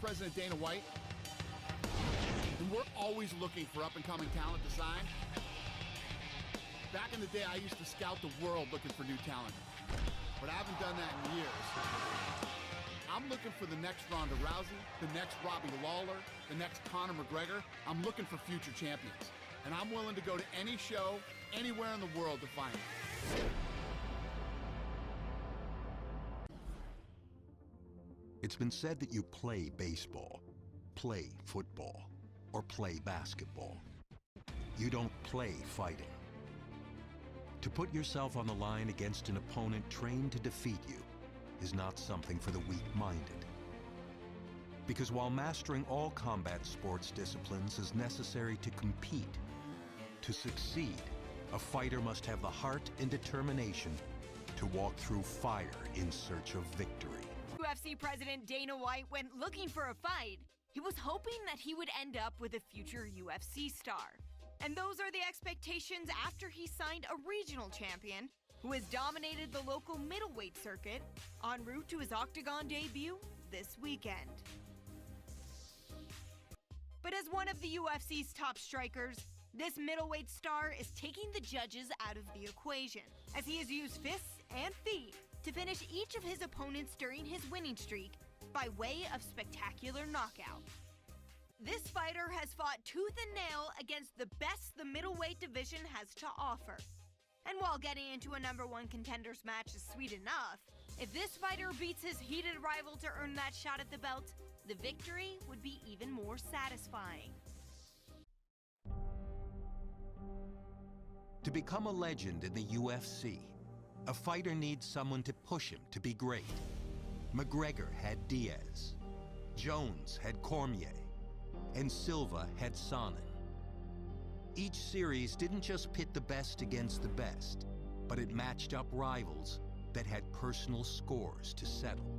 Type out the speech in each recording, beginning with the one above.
President Dana White, and we're always looking for up-and-coming talent to sign. Back in the day, I used to scout the world looking for new talent, but I haven't done that in years. I'm looking for the next Ronda Rousey, the next Robbie Lawler, the next Conor McGregor. I'm looking for future champions, and I'm willing to go to any show, anywhere in the world to find them. It's been said that you play baseball, play football, or play basketball. You don't play fighting. To put yourself on the line against an opponent trained to defeat you is not something for the weak-minded. Because while mastering all combat sports disciplines is necessary to compete, to succeed, a fighter must have the heart and determination to walk through fire in search of victory. UFC President Dana White went looking for a fight. He was hoping that he would end up with a future UFC star. And those are the expectations after he signed a regional champion who has dominated the local middleweight circuit en route to his Octagon debut this weekend. But as one of the UFC's top strikers, this middleweight star is taking the judges out of the equation, as he has used fists and feet to finish each of his opponents during his winning streak by way of spectacular knockout. This fighter has fought tooth and nail against the best the middleweight division has to offer. And while getting into a #1 contenders match is sweet enough, if this fighter beats his heated rival to earn that shot at the belt, the victory would be even more satisfying. To become a legend in the UFC, a fighter needs someone to push him to be great. McGregor had Diaz, Jones had Cormier, and Silva had Sonnen. Each series didn't just pit the best against the best, but it matched up rivals that had personal scores to settle.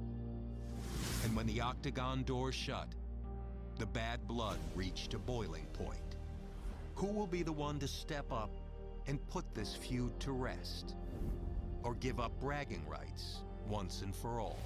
And when the octagon door shut, the bad blood reached a boiling point. Who will be the one to step up and put this feud to rest? Or give up bragging rights once and for all?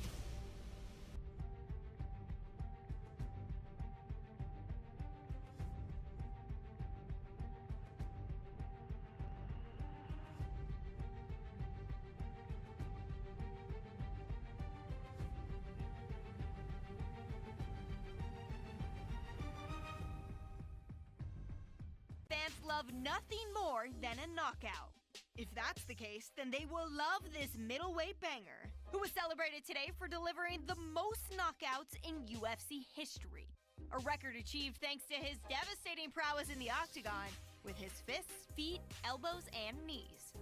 Fans love nothing more than a knockout. If that's the case, then they will love this middleweight banger, who was celebrated today for delivering the most knockouts in UFC history. A record achieved thanks to his devastating prowess in the octagon with his fists, feet, elbows, and knees.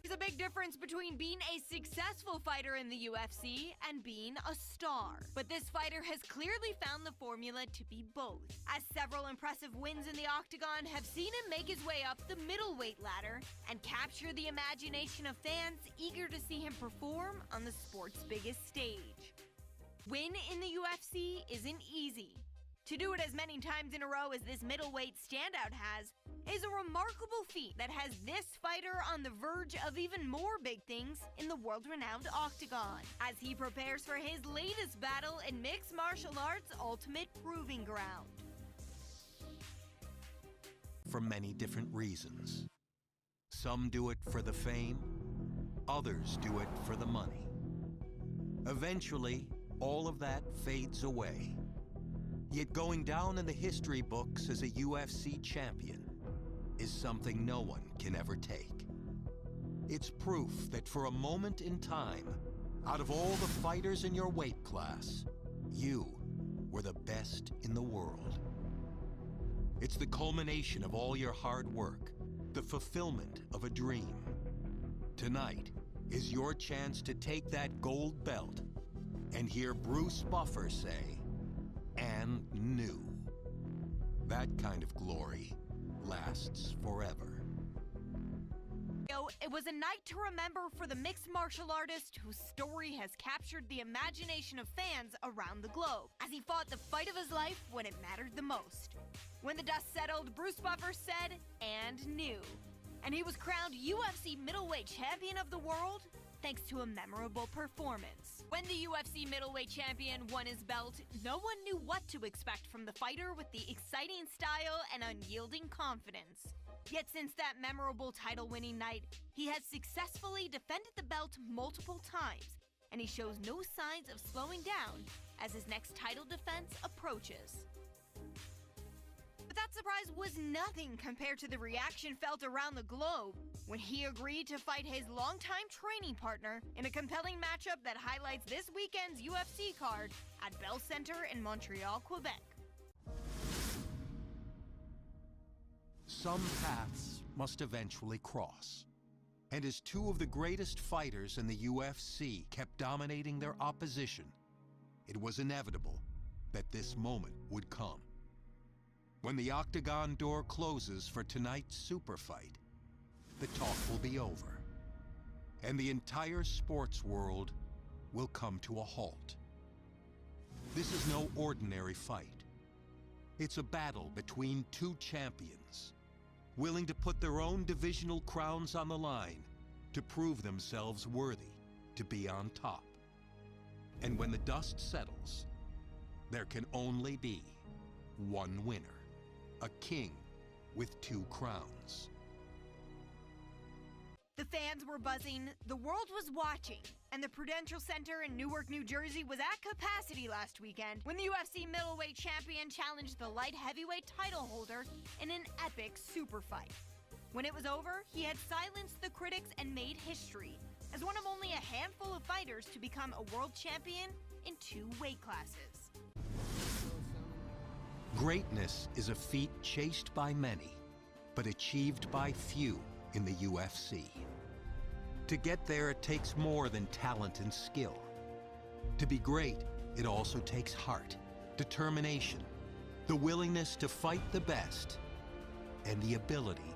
There's a big difference between being a successful fighter in the UFC and being a star. But this fighter has clearly found the formula to be both, as several impressive wins in the octagon have seen him make his way up the middleweight ladder and capture the imagination of fans eager to see him perform on the sport's biggest stage. Win in the UFC isn't easy. To do it as many times in a row as this middleweight standout has is a remarkable feat that has this fighter on the verge of even more big things in the world-renowned octagon, as he prepares for his latest battle in mixed martial arts' ultimate proving ground. For many different reasons. Some do it for the fame, others do it for the money. Eventually, all of that fades away. Yet going down in the history books as a UFC champion is something no one can ever take. It's proof that for a moment in time, out of all the fighters in your weight class, you were the best in the world. It's the culmination of all your hard work, the fulfillment of a dream. Tonight is your chance to take that gold belt and hear Bruce Buffer say, "And new." That kind of glory lasts forever. It was a night to remember for the mixed martial artist whose story has captured the imagination of fans around the globe, as he fought the fight of his life when it mattered the most. When the dust settled, Bruce Buffer said, "And new." And he was crowned UFC middleweight champion of the world thanks to a memorable performance. When the UFC middleweight champion won his belt, no one knew what to expect from the fighter with the exciting style and unyielding confidence. Yet since that memorable title-winning night, he has successfully defended the belt multiple times, and he shows no signs of slowing down as his next title defense approaches. But that surprise was nothing compared to the reaction felt around the globe when he agreed to fight his longtime training partner in a compelling matchup that highlights this weekend's UFC card at Bell Center in Montreal, Quebec. Some paths must eventually cross. And as two of the greatest fighters in the UFC kept dominating their opposition, it was inevitable that this moment would come. When the octagon door closes for tonight's super fight, the talk will be over, and the entire sports world will come to a halt. This is no ordinary fight. It's a battle between two champions, willing to put their own divisional crowns on the line to prove themselves worthy to be on top. And when the dust settles, there can only be one winner, a king with two crowns. The fans were buzzing, the world was watching, and the Prudential Center in Newark, New Jersey was at capacity last weekend when the UFC middleweight champion challenged the light heavyweight title holder in an epic super fight. When it was over, he had silenced the critics and made history as one of only a handful of fighters to become a world champion in 2 weight classes. Greatness is a feat chased by many, but achieved by few in the UFC. To get there, it takes more than talent and skill. To be great, it also takes heart, determination, the willingness to fight the best, and the ability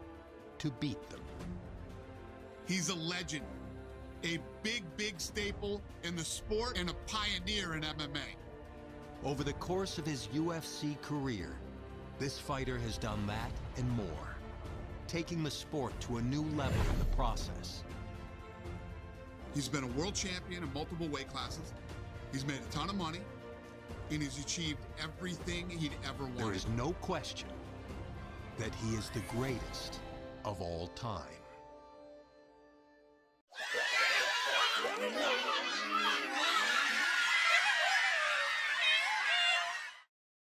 to beat them. He's a legend, a big staple in the sport and a pioneer in MMA. Over the course of his UFC career, this fighter has done that and more, taking the sport to a new level in the process. He's been a world champion in multiple weight classes. He's made a ton of money, and he's achieved everything he'd ever wanted. There is no question that he is the greatest of all time.